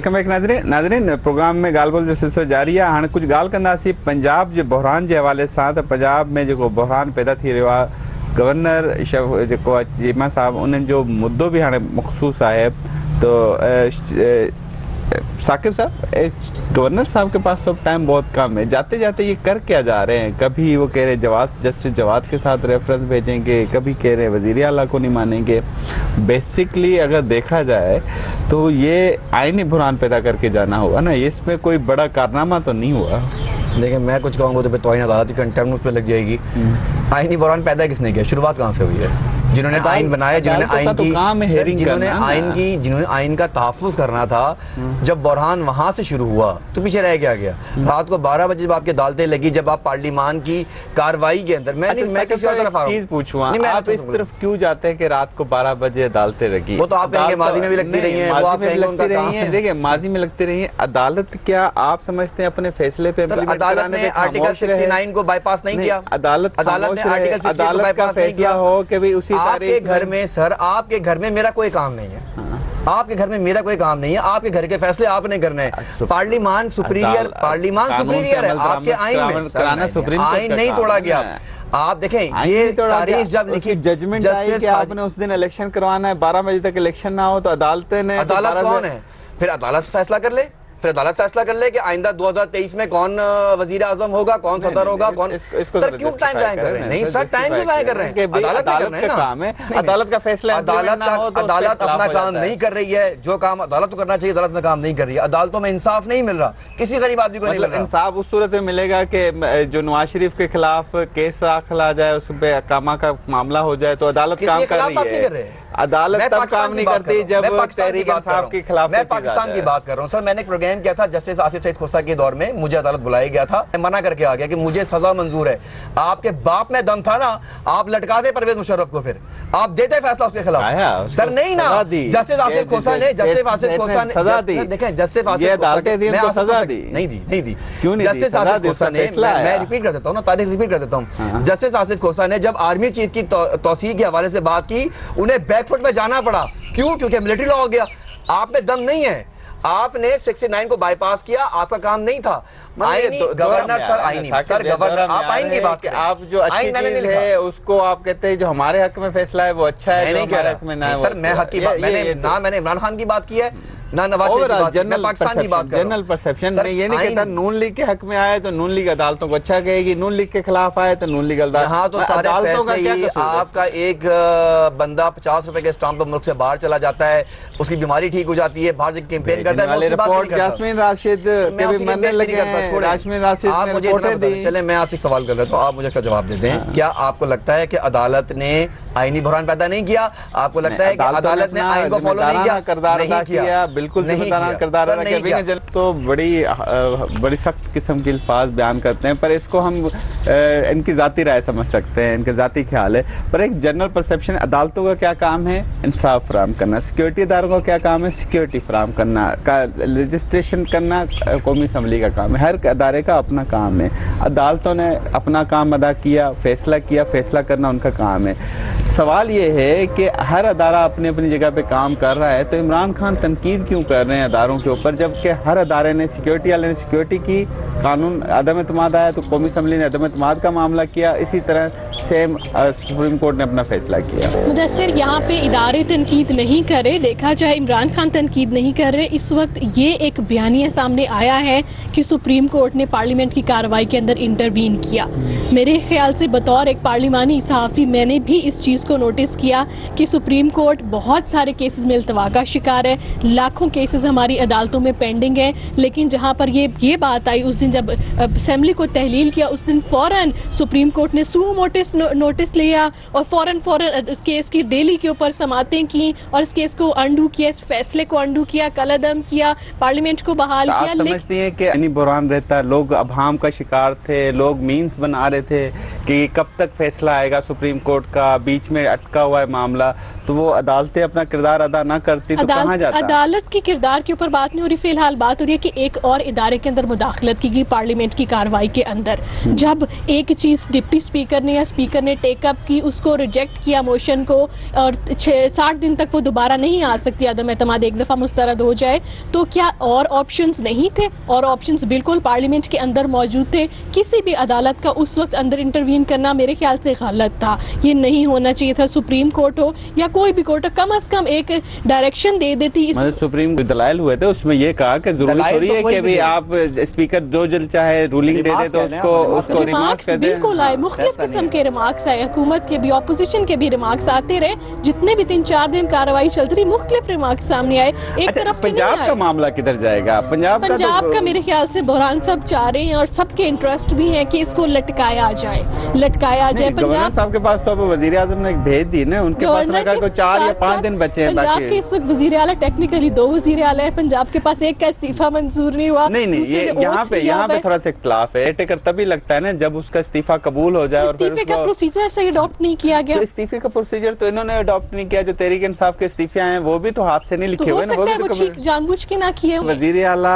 Welcome back नाज़रीन programme में ॻाल्हि ॿोल जो सिलसिलो जारी आहे। हाणे कुझु ॻाल्हि कंदासीं पंजाब जे बहरान जे हवाले सां। त पंजाब में जेको बहरान पैदा थी रहियो आहे, गवर्नर जेको आहे चीमा साहब, उन्हनि जो मुद्दो बि हाणे मख़सूस आहे। तो साकिब साहब, गवर्नर साहब के पास तो टाइम बहुत कम है, जाते जाते ये कर क्या जा रहे हैं? कभी वो कह रहे जस्टिस जवाद के साथ रेफरेंस भेजेंगे, कभी कह रहे वज़ीर आला को नहीं मानेंगे। बेसिकली अगर देखा जाए तो ये आईनी बुरहान पैदा करके जाना होगा ना, इसमें कोई बड़ा कारनामा तो नहीं हुआ। देखिए, मैं कुछ कहूँगा तो फिर तौहीन अदालत की कंटेम्प्ट उस पर लग जाएगी। आईनी बुरहान पैदा किसने किया? शुरुआत कहाँ से हुई है? जिन्होंने आइन बनाया, जिन्होंने आइन का तहफ़्फ़ुज़ करना था, जब बुरहान वहाँ से शुरू हुआ तो पीछे रह गया। रात को 12 बजे जब आपकी अदालतें लगी, जब आप पार्लियामान की कार्रवाई के अंदर, मैं किसी और तरफ चीज पूछूं, आप इस तरफ क्यों जाते हैं कि रात को 12 बजे अदालतें लगी? वो तो आप कहेंगे माजी में भी लगती रही हैं, वो आप कहेंगे उनका काम है। देखिए, माजी में लगती रही है। अदालत क्या आप समझते हैं अपने फैसले पे अदालत ने आर्टिकल 69 को बाईपास नहीं किया? अदालत ने आर्टिकल 60 को बाईपास नहीं किया। हो कि भाई उसी आपके घर में, सर आपके घर में मेरा कोई काम नहीं है। आपके घर में मेरा कोई काम नहीं है, आपके घर के फैसले आपने करने हैं। पार्लियामान सुपीरियर है आपके आइन में, आइन नहीं तोड़ा गया। आप देखें, ये तारीख जब लिखी, जजमेंट आई कि आपने उस दिन इलेक्शन करवाना है, 12 बजे तक इलेक्शन ना हो तो अदालत कौन है? फिर अदालत फैसला कर ले, फिर अदालत फैसला कर ले कि आइंदा 2023 में कौन वजीर आजम होगा, कौन सदर होगा, कौन। सर क्यों टाइम जाया कर रहे हैं? नहीं सर, टाइम क्यों जाया कर रहे हैं? अदालत का काम है, अदालत का फैसला। अदालत अपना काम नहीं कर रही है, जो काम अदालत को करना चाहिए अदालत में काम नहीं कर रही है। अदालतों में इंसाफ नहीं मिल रहा, किसी गरीब आदमी को नहीं मिल रहा। इंसाफ उस सूरत में मिलेगा कि जो नवाज शरीफ के खिलाफ केस दाखिल आ जाए, उस पे अकामा का मामला हो जाए तो अदालत काम कर रही है। अदालत तब काम नहीं करती जब तहरीक इंसाफ के खिलाफ। मैं पाकिस्तान की बात कर रहा हूँ सर। मैंने एक प्रोग्राम किया था जस्टिस आसिफ सईद खोसा के दौर में, मुझे अदालत बुलाया गया था, मैं मना करके आ गया कि मुझे सजा मंजूर है। आपके बाप में दम था ना, आप लटका दे परवेज मुशर्रफ को, फिर आप देते फैसला उसके खिलाफ। सर नहीं ना, जस्टिस आसिफ खोसा ने सजा दी। देखें, जस्टिस आसिफ सजा दी नहीं दी क्यों नहीं? जस्टिस आसिफ खोसा ने, मैं रिपीट कर देता हूँ ना, तारीख रिपीट कर देता हूँ। जस्टिस आसिफ खोसा ने जब आर्मी चीफ की तौसीह के हवाले से बात की, उन्हें बैकफुट में जाना पड़ा। क्यों? क्योंकि मिलिट्री लॉ हो गया। आप में दम नहीं है, आपने 69 को बाईपास किया, आपका काम नहीं था। गवर्नर सर आईनी, सर गवर्नर, आप आइन की बात करें। आप जो अच्छी चीज है उसको आप कहते हैं जो हमारे हक में फैसला है वो अच्छा है, नहीं कह रहा सर। मैं हक की बात, मैंने इमरान खान की बात की है ना, नवाज शरीफ की बात, मैं पाकिस्तान की बात कर रहा हूं। जनरल परसेप्शन में ये नहीं कहता नून लीग के हक में आए तो नून लीग अदालतों को अच्छा कहेगी, नून लीग के खिलाफ आए तो नून लीग अदालत। हाँ तो सारे फैसले, आपका एक बंदा 50 रुपए के स्टाम्प पर मुल्क से बाहर चला जाता है, उसकी बीमारी ठीक हो जाती है, बाहर से कैंपेन करता है। जास्मीन राशिद चले, मैं आपसे सवाल कर रहा हूँ, आप मुझे इसका जवाब देते हैं। क्या आपको लगता है कि अदालत ने आईनी बुरहान पैदा नहीं किया? आपको लगता है कि अदालत ने आइन को फॉलो नहीं किया? नहीं किया, बिल्कुल किरदार अदा किया। तो बड़ी सख्त किस्म के अल्फाज बयान करते हैं, पर इसको हम इनकी जाती राय समझ सकते हैं, इनके जाती ख्याल है। पर एक जनरल परसेप्शन, अदालतों का क्या काम है? इंसाफ फराहम करना। सिक्योरिटी इदारों का क्या काम है? सिक्योरिटी फराहम करना। रजिस्ट्रेशन करना कौमी असम्बली का काम है। हर अदारे का अपना काम है। अदालतों ने अपना काम अदा किया, फैसला करना उनका काम है। सवाल ये है कि हर अदारा अपनी अपनी जगह पे काम कर रहा है, तो इमरान खान तनकीद क्यों कर रहे हैं अदारों के ऊपर, जबकि हर अदारे ने, सिक्योरिटी वाले ने सिक्योरिटी की, कानून अदम एतमाद आया तो कौमी असम्बली ने अदम एतमाद का मामला किया, इसी तरह सेम सुप्रीम कोर्ट ने अपना फैसला किया। मुदस्सिर, यहाँ पे इदारे तनकीद नहीं कर रहे, देखा जाए इमरान खान तनकीद नहीं कर रहे। इस वक्त ये एक बयानिया सामने आया है कि सुप्रीम कोर्ट ने पार्लियामेंट की कार्रवाई के अंदर इंटरवीन किया। मेरे ख्याल से बतौर एक पार्लिमानी सहाफ़ी मैंने भी इस चीज़ को नोटिस किया कि सुप्रीम कोर्ट बहुत सारे केसेस में इल्तवा का शिकार है, लाखों केसेस हमारी अदालतों में पेंडिंग है। लेकिन जहाँ पर ये बात आई, उस दिन जब असेंबली को तहलील किया, उस दिन फ़ौरन सुप्रीम कोर्ट ने सू नोटिस लिया और फ़ौरन केस की डेली के ऊपर समातें की और इस केस को अंडू किया, इस फैसले को अंडू किया, कलअदम किया, पार्लियामेंट को बहाल किया। समझती हैं कि यानी बुरहान रहता, लोग अभाम का शिकार थे, लोग मीन्स बना रहे थे कि कब तक फैसला आएगा सुप्रीम कोर्ट का, बीच में अटका हुआ है मामला, तो वो अदालतें अपना किरदार अदा ना करती तो कहाँ जाता? अदालत की किरदार के ऊपर बात नहीं हो रही, फिलहाल बात हो रही है कि एक और इदारे के अंदर मुदाखलत की गई पार्लियामेंट की कार्रवाई के अंदर। जब एक चीज डिप्टी स्पीकर ने या स्पीकर ने टेकअप की, उसको रिजेक्ट किया मोशन को, और 60 दिन तक वो दोबारा नहीं आ सकती, अदम एतमाद एक दफा मुस्तरद हो जाए, तो क्या और ऑप्शंस नहीं थे? और ऑप्शंस बिल्कुल पार्लियामेंट के अंदर मौजूद थे। किसी भी अदालत का उस वक्त अंदर इंटरवीन करना मेरे ख्याल से गलत था, ये नहीं होना चाहिए था। सुप्रीम कोर्ट हो या कोई भी कोर्ट हो, कम अज कम एक डायरेक्शन दे देती। मतलब सुप्रीम दलाइल हुए थे, उसमें ये कहा कि जरूरी थोड़ी है कि भी आप स्पीकर जो जल चाहे रूलिंग दे दे तो उसको रिमार्क्स कर दे। बिल्कुल आए, मुख्तलिफ किस्म के रिमार्क्स आए, हुकूमत के भी ऑपोजिशन के भी रिमार्क्स आते रहे, जितने भी 3-4 दिन कार्रवाई चलती रही मुख्तलिफ रिमार्क्स सामने आए। एक तरफ पंजाब का मामला किधर जाएगा? पंजाब का मेरे ख्याल से बुरहान सब चाह रहे हैं और सबके इंटरेस्ट भी है कि इसको लटकाया जाए। पंजाब साहब के पास तो अब वजीर आजम ने भेज दी ना, उनके पास लगा को 4 या 5 दिन बचे हैं। पंजाब के इस वक्त वजीर आला टेक्निकली 2 वजीर आला है, पंजाब के पास एक का इस्तीफा मंजूर नहीं हुआ। नहीं ये यहाँ पे थोड़ा सा इख्तिलाफ है। टेकर तभी लगता है ना जब उसका इस्तीफा कबूल हो जाए। और इस्तीफे का प्रोसीजर से अडॉप्ट नहीं किया गया। तो इस्तीफे का प्रोसीजर तो इन्होंने अडॉप्ट नहीं किया। जो तहरीक इंसाफ के इस्तीफे हैं वो भी तो हाथ से नहीं लिखे हुए ना, वो भी जानबूझ के ना किए। वजीर आला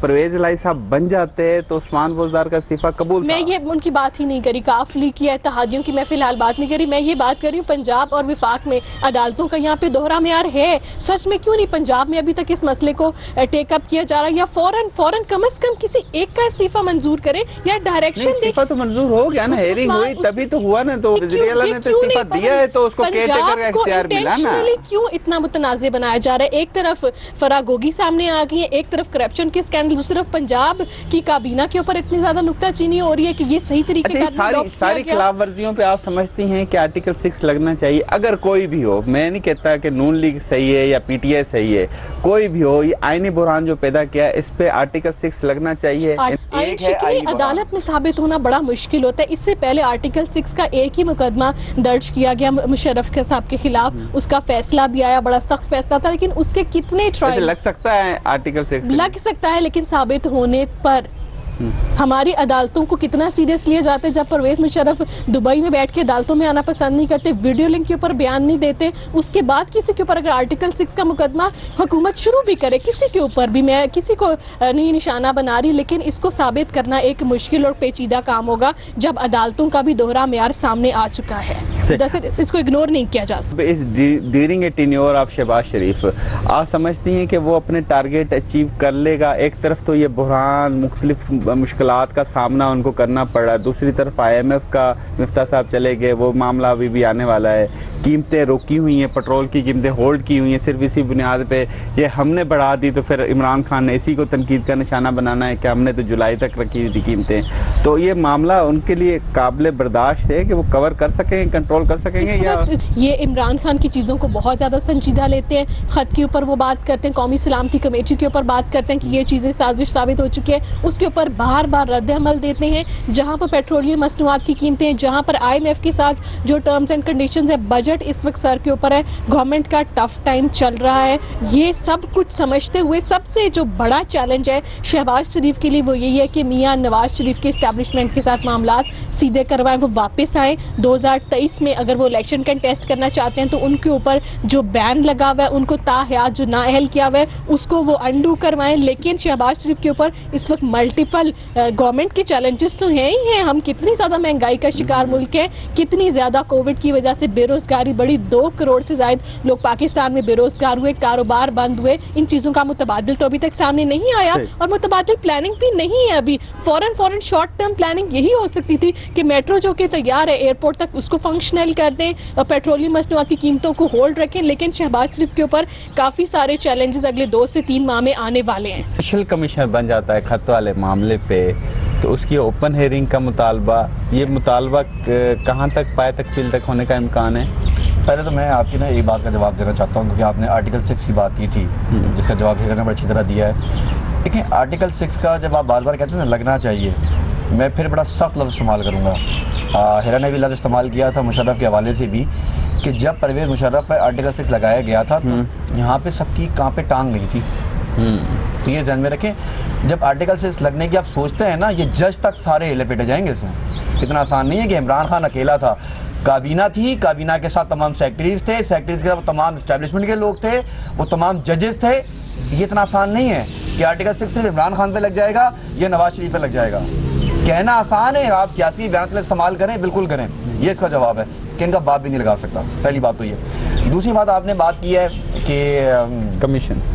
परवेज इलाही साहब बन जाते तो उस्मान बुज़दार का इस्तीफा कबूल। मैं ये उनकी बात ही नहीं करी, काफ लीग की इत्तेहादियों की मैं फिलहाल बात नहीं करी। मैं ये बात कर रही हूँ पंजाब और विफाक में अदालतों का यहाँ पे दोहरा मेयार है। सच में क्यों नहीं पंजाब में अभी तक इस मसले को टेकअप किया जा रहा है? या फौरन कम से कम किसी एक का इस्तीफा मंजूर करे या डायरेक्शन दे। इस्तीफा तो मंजूर हो गया ना, हेयरिंग हुई तभी तो हुआ ना। तो वज़ीर आला ने तो इस्तीफा दिया है तो उसको केयरटेकर का इख्तियार मिला ना। क्यों इतना मुतनाज़े बनाया जा रहा है? एक तरफ फरागोगी सामने आ गई है, एक तरफ करप्शन के स्कैंडल, दूसरी तरफ पंजाब की काबीना के ऊपर इतनी ज्यादा नुक्ताचीनी हो रही है कि ये सही तरीके का सारी खिलाफ वर्जियों पे आप समझती हैं कि आर्टिकल 6 लगना चाहिए? अगर कोई भी हो, मैं नहीं कहता कि नून लीग सही है या पीटीआई सही है, कोई भी हो, ये आईनी बुरहान जो पैदा किया है इस पे आर्टिकल 6 लगना चाहिए। अदालत में साबित होना बड़ा मुश्किल होता है। इससे पहले आर्टिकल 6 का एक ही मुकदमा दर्ज किया गया मुशर्रफ साहब के खिलाफ, उसका फैसला भी आया, बड़ा सख्त फैसला था, लेकिन उसके कितने ट्रायल लग सकता है आर्टिकल 6 लग सकता है, लेकिन साबित होने पर हमारी अदालतों को कितना सीरियस लिया जाता है। जब परवेज मुशर्रफ दुबई में बैठ के अदालतों में आना पसंद नहीं करते, वीडियो लिंक के ऊपर बयान नहीं देते, उसके बाद किसी के ऊपर अगर आर्टिकल 6 का मुकदमा हुकूमत शुरू भी करे, किसी के ऊपर भी, मैं किसी को नहीं निशाना बना रही, लेकिन इसको साबित करना एक मुश्किल और पेचीदा काम होगा जब अदालतों का भी दोहरा मेयार सामने आ चुका है। इसको इग्नोर नहीं किया जा सकता। इस during a tenure of Shahbaz Sharif आप समझती हैं कि वो अपने टारगेट अचीव कर लेगा? एक तरफ तो ये बुरहान, मुख्तलिफ मुश्किलात का सामना उनको करना पड़ रहा है, दूसरी तरफ IMF का मिफ्ता साहब चले गए, वो मामला अभी भी आने वाला है, कीमतें रोकी हुई हैं, पेट्रोल की कीमतें होल्ड की हुई हैं सिर्फ इसी बुनियाद पे ये हमने बढ़ा दी, तो फिर इमरान खान ने इसी को तनकीद का निशाना बनाना है कि हमने तो जुलाई तक रखी थी कीमतें। तो ये मामला उनके लिए काबिल बर्दाश्त है कि वो कवर कर सकेंगे, कंट्रोल कर सकेंगे? या ये इमरान खान की चीज़ों को बहुत ज़्यादा संजीदा लेते हैं, ख़त के ऊपर वो बात करते हैं, कौमी सलामती कमेटी के ऊपर बात करते हैं कि ये चीज़ें साजिश साबित हो चुकी है, उसके ऊपर बार बार रद्द अमल देते हैं। जहाँ पर पेट्रोलियम मसनूआत की कीमतें, जहाँ पर IMF के साथ जो टर्म्स एंड कंडीशंस है, बजट इस वक्त सर के ऊपर है, गवर्नमेंट का टफ टाइम चल रहा है, ये सब कुछ समझते हुए सबसे जो बड़ा चैलेंज है शहबाज शरीफ के लिए वो यही है कि मियाँ नवाज शरीफ के इस्टेब्लिशमेंट के साथ मामला सीधे करवाएं, वो वापस आए। 2023 में अगर वो इलेक्शन कंटेस्ट करना चाहते हैं तो उनके ऊपर जो बैन लगा हुआ है, उनको ताहयात जो नाअहल किया हुआ है, उसको वो अंडू करवाएं। लेकिन शहबाज शरीफ के ऊपर इस वक्त मल्टीपल गवर्नमेंट के चैलेंजेस तो हैं ही हैं। हम कितनी ज़्यादा महंगाई का शिकार मुल्क है, कितनी ज़्यादा कोविड की वजह से बेरोज़गारी बढ़ी, 2 करोड़ से ज़ायद लोग पाकिस्तान में बेरोज़गार हुए, कारोबार बंद हुए। इन चीज़ों का मुतबादिल तो अभी तक सामने नहीं आया और मुतबादिल प्लानिंग भी नहीं है अभी। फ़ौरन शॉर्ट टर्म प्लानिंग यही हो सकती थी कि मेट्रो जो कि तैयार है एयरपोर्ट तक उसको फंक्शनल कर दें, पेट्रोलियम मसनूआत की कीमतों को होल्ड रखें। लेकिन शहबाज शरीफ के ऊपर काफ़ी सारे चैलेंजेस अगले 2 से 3 माह में आने वाले हैं। स्पेशल कमिश्नर बन जाता है खत वाले मामले पे, तो उसकी ओपन हेयरिंग का मुतालबा, ये मुतालबा कहाँ तक पाए तकमील तक होने का इम्कान है? पहले तो मैं आपकी ना एक बात का जवाब देना चाहता हूँ, क्योंकि आपने आर्टिकल 6 की बात की थी, जिसका जवाब हिरा ने बड़ी अच्छी तरह दिया है। देखिए, आर्टिकल 6 का जब आप बार बार कहते हैं ना लगना चाहिए, मैं फिर बड़ा सख्त लफ्ज़ इस्तेमाल करूँगा। हिरा ने भी लफ्ज़ इस्तेमाल किया था मुशर्रफ के हवाले से भी, कि जब परवेज़ मुशर्रफ पर आर्टिकल 6 लगाया गया था तो यहाँ पे सबकी कहाँ पे टांग नहीं थी। तो ये ध्यान में रखें, जब आर्टिकल 6 लगने की आप सोचते हैं ना, ये जज तक सारे लपेटे जाएंगे इसमें। इतना आसान नहीं है कि इमरान खान अकेला था, काबीना थी, काबीना के साथ तमाम सेक्रेटरीज थे, सेक्रेटरीज के साथ वो तमाम इस्टेब्लिशमेंट के लोग थे, वो तमाम जजेस थे। ये इतना आसान नहीं है कि आर्टिकल 6 सिर्फ इमरान खान पे लग जाएगा या नवाज शरीफ पे लग जाएगा। कहना आसान है, आप सियासी बयान इस्तेमाल करें, बिल्कुल करें, ये इसका जवाब है कि इनका बाप भी नहीं लगा सकता। पहली बात तो ये। दूसरी बात आपने बात की है कि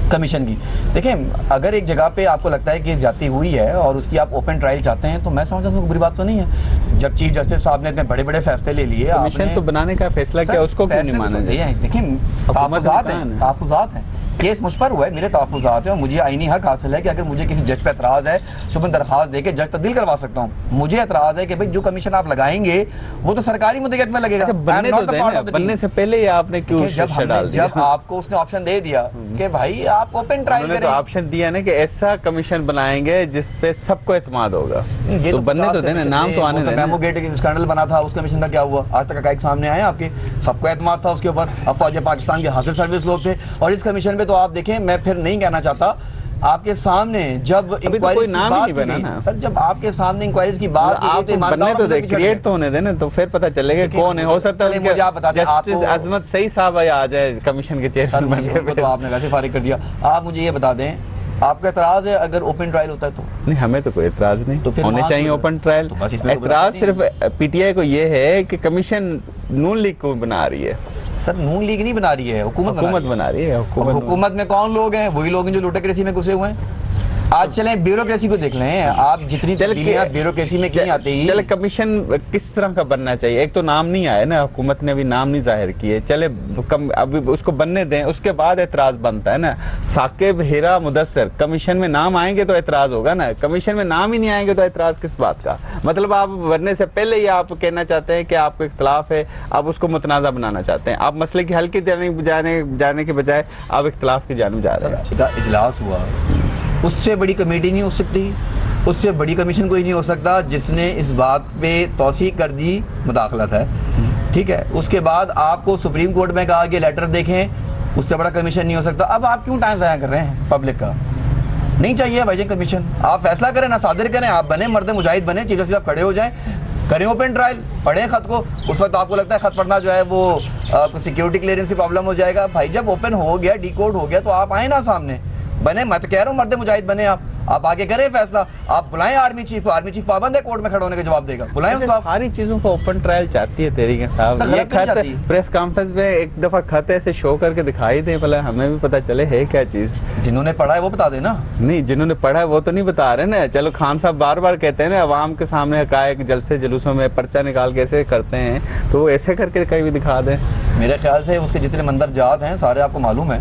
कमीशन की। देखें, अगर एक जगह पे आपको लगता है कि ज्यादती हुई है और उसकी आप ओपन ट्रायल चाहते हैं, तो मैं समझता हूँ बुरी बात तो नहीं है। जब चीफ जस्टिस साहब ने इतने बड़े बड़े फैसले ले लिए, कमीशन तो बनाने का फैसला किया, उसको क्यों नहीं माना जाए? देखिए, तहफ़्फ़ुज़ात हैं, केस मुझ पर हुआ है, मेरे तहफ़्फ़ुज़ात हैं और मुझे आईनी हक हासिल है कि अगर मुझे किसी जज पे एतराज़ है तो मैं दरख्वास्त दे के जज तब्दील करवा सकता हूँ। मुझे एतराज़ है कि भाई जो कमीशन आप लगाएंगे वो तो सरकारी मुद्दत में लगेगा। बनने से पहले ही आपने क्यों जब आपको उसने ऑप्शन दे दिया कि भाई आप ओपन ट्रायल करें, तो ऑप्शन दिया ना कि ऐसा कमीशन बनाएंगे जिस पे सबको एतमाद होगा। ये तो बनने तो देना, नाम तो आने देना। मेमो गेट स्कैंडल बना था, उस कमीशन का क्या हुआ? आज तक हकाइक सामने आए आपके, सबको एतमाद था उसके ऊपर। अफवाज पाकिस्तान के हाजिर सर्विस लोग थे और इस कमीशन पे तो आप देखें, मैं फिर नहीं कहना चाहता, आपके सामने जब इंक्वायरीज की बात की, सर जब आपके सामने इंक्वायरीज की बात की तो बनने तो दे, क्रिएट तो होने देना, तो फिर पता चलेगा कौन है। हो सकता है मुझे आप बता दें, जस्टिस अजमत सही साहब आ जाए कमीशन के चेयरमैन, तो आपने वैसे फारिग कर दिया। आप मुझे ये बता दें, आपका एतराज है अगर ओपन ट्रायल होता है तो? नहीं, हमें तो कोई एतराज नहीं, तो फिर होने चाहिए ओपन ट्रायल। एतराज सिर्फ पीटीआई को ये है कि कमीशन नून लीग को बना रही है। सर, नून लीग नहीं बना रही है, हुकूमत बना रही है। हुकूमत में कौन लोग हैं? वही लोग हैं जो लूटेक्रेसी में घुसे हुए हैं। आज चले ब्यूरोक्रेसी को देख लें, आप जितनी ब्यूरोक्रेसी में क्यों आते ही। चले कमीशन किस तरह का बनना चाहिए? एक तो नाम नहीं आया ना, हुकूमत ने अभी नाम नहीं जाहिर किए, चले अभी उसको बनने दें, उसके बाद एतराज बनता है ना। साकिब, हीरा, मुदस्सिर, कमीशन में नाम आएंगे तो एतराज होगा ना, कमीशन में नाम ही नहीं आएंगे तो एतराज किस बात का? मतलब आप बनने से पहले ही आप कहना चाहते हैं कि आपको इख्तलाफ है, आप उसको मुतनाज़ा बनाना चाहते हैं, आप मसले की हल की जाने के बजाय आप इख्तलाफ की जानब जा रहे हैं। इजलास हुआ, उससे बड़ी कमेटी नहीं हो सकती, उससे बड़ी कमीशन कोई नहीं हो सकता जिसने इस बात पे तौसीक कर दी मुदाखलत है, ठीक है। उसके बाद आपको सुप्रीम कोर्ट में कहा कि लेटर देखें, उससे बड़ा कमीशन नहीं हो सकता। अब आप क्यों टाइम ज़ाया कर रहे हैं पब्लिक का? नहीं चाहिए भाईजान कमीशन, आप फैसला करें ना, सादिर करें, आप बने मर्द मुजाहिद बने, चीफ जस्टिस साहब खड़े हो जाएं, करें ओपन ट्रायल, पढ़ें खत को। उस वक्त आपको लगता है खत पढ़ना जो है वो कुछ सिक्योरिटी क्लियरेंस की प्रॉब्लम हो जाएगा। भाई जब ओपन हो गया, डिकोड हो गया, तो आप आए ना सामने, बने। मैं तो कह रहा हूँ मर्द मुजाहिद बने आप आगे करें फैसला। आप बुलाएं आर्मी चीफ को, आर्मी चीफ पाबंद है कोर्ट में खड़े होने का जवाब देगा, बुलाएं उसको। सारी चीजों को ओपन ट्रायल चाहती है तहरीक साहब। ये खत प्रेस कॉन्फ्रेंस में एक दफा खत ऐसे शो करके दिखाई दे, भला हमें भी पता चले है क्या चीज। जिन्होंने पढ़ा है वो बता देना। नहीं, जिन्होंने पढ़ा है वो तो नहीं बता रहे ना। चलो, खान साहब बार बार कहते हैं ना अवाम के सामने हकायक जलसे जुलूसों में पर्चा निकाल के ऐसे करते हैं, तो वो ऐसे करके कहीं भी दिखा दें। मेरे ख्याल से उसके जितने मंदरजात हैं सारे आपको मालूम है,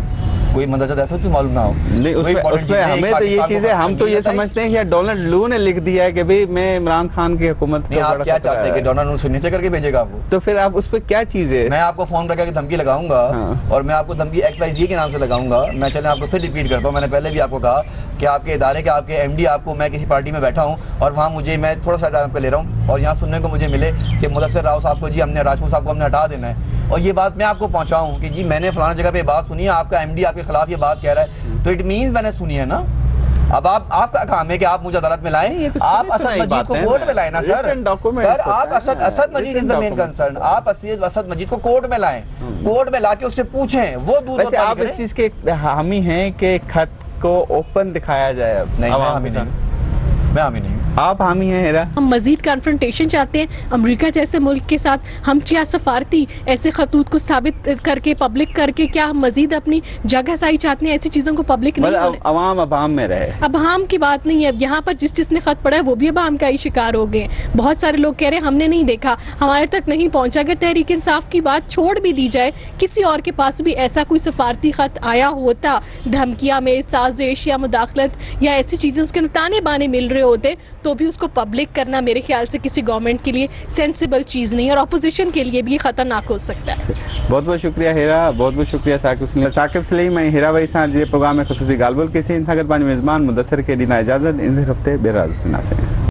कोई मंदरजात ऐसा तो मालूम ना हो। नहीं, उसमें हमें तो ये चीजें, हम तो ये समझते हैं कि डोनाल्ड लू ने लिख दिया है कि भाई मैं इमरान खान की हुकूमत को आप क्या चाहते हैं कि डोनाल्ड लू सिग्नेचर करके भेजेगा आपको? तो फिर आप उस पर क्या चीज है? मैं आपको फोन करके धमकी लगाऊंगा और मैं आपको धमकी XYZ के नाम से लगाऊंगा। मैं चलें आपको फिर रिपीट करता हूँ, मैंने पहले भी आपको कहा कि आपके इदारे के आपके MD आपको, मैं किसी पार्टी में बैठा हूँ और वहाँ मुझे, मैं थोड़ा सा टाइम पे ले रहा हूँ और यहाँ सुनने को मुझे मिले कि मुदस्सिर राव साहब को जी हमने, राजपूत साहब को हमने हटा देना है, और ये बात मैं आपको पहुँचाऊँ कि जी मैंने फलाना जगह पे बात सुनी है, आपका MD आपके खिलाफ ये बात कह रहा है, तो इट मीन्स मैंने सुनी है ना। अब आपका काम है कि आप मुझे अदालत में लाएं, तो आप असद मजीद को कोर्ट में लाएं ना सर। सर आप असद मजीद इज द मेन कंसर्न, आप असद मजीद को कोर्ट में लाएं, कोर्ट में लाके उससे पूछें, वो दूर। वैसे आप इस चीज के हामी हैं कि खत को ओपन दिखाया जाए? नहीं, मैं हामी नहीं। आप हामी हैं हेरा? हम मजीद कन्फ्रंटेशन चाहते हैं अमेरिका जैसे मुल्क के साथ। हम क्या सफारती ऐसे खतूत को साबित करके, पब्लिक करके, क्या हम मजीद अपनी जगह साई चाहते हैं? ऐसी चीज़ों को पब्लिक नहीं, अवाम अवाम में रहे। अवाम की बात नहीं है यहाँ पर। जिसने खत पढ़ा है वो भी अवाम का ही शिकार हो गए। बहुत सारे लोग कह रहे हैं हमने नहीं देखा, हमारे तक नहीं पहुँचा। अगर तहरीक इंसाफ की बात छोड़ भी दी जाए, किसी और के पास भी ऐसा कोई सफारती खत आया होता, धमकियाँ में, साजिश या मुदाखलत या ऐसी चीज़ें उसके ताने बाने मिल रहे होते, तो भी उसको पब्लिक करना मेरे ख्याल से किसी गवर्नमेंट के लिए सेंसिबल चीज़ नहीं, और अपोजिशन के लिए भी खतरनाक हो सकता है। बहुत बहुत शुक्रिया हेरा, बहुत बहुत शुक्रिया साकिब सलीम। मैं हेरा भाई साथ ये प्रोग्राम में खुसूसी गालबुल किसी इंसान पानी मेज़बान मुदस्सिर के दीना इजाज़त इन हफ्ते बेराज से।